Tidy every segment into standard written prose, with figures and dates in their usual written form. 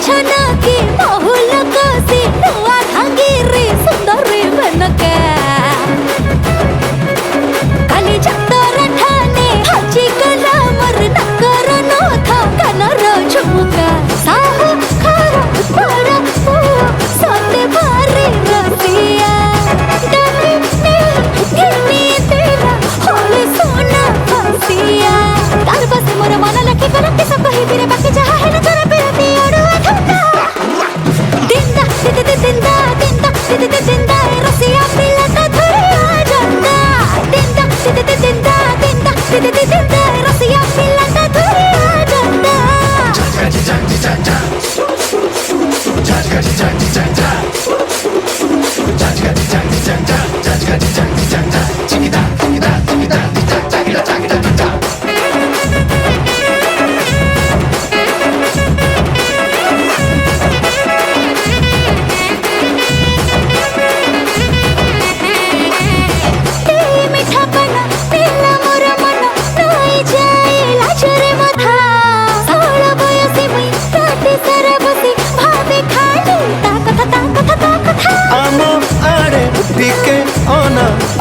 छना की बहुल कसी नुआ धांगी रे सुंदर रे बनके काली चंदर ठाने हची कला मर नकर नो था कनर झुमका साहु खरा बड़ा सोते भारी रसिया डरे गिरनी तेरा होले सोना फसिया तार बस मोर मन लखी कर के सब कही मेरे बाकी जहा है न तेरा पे दियोड़ो ठंडा दिंदा दिंदा दिंदा दिंदा दिंदा रसिया पिलता धुरिया जंदा दिंदा दिंदा दिंदा दिंदा दिंदा रसिया पिलता धुरिया जंदा जाजी जाजी जाजा जाजी जाजी जाजा जाजी जाजी जाजा जाजी जाजी जाजा चिकिदा चिकिदा चिकिदा चिकिदा चिकिदा चिकिदा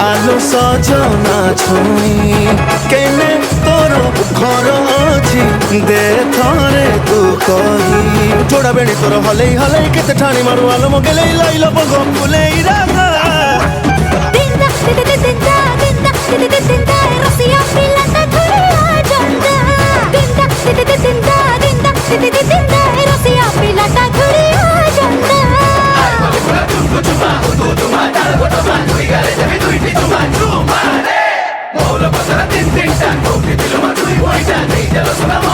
आलो सजना छुई केने तोरो घर अछि दे थरे तू कही जोड़ा बेणी तोर हलै हलै केते ठाणी मारू आलो मगेलै लैलो बगो फुलै रागा दिंदा दिंदा दिंदा दिंदा दिंदा रसिया पिलता धुरिया जंदा दिंदा दिंदा दिंदा दिंदा दिंदा रसिया पिलता धुरिया जंदा Mola pasara tin tin tan, porque te lo mato y voy tan, y ya lo sonaba.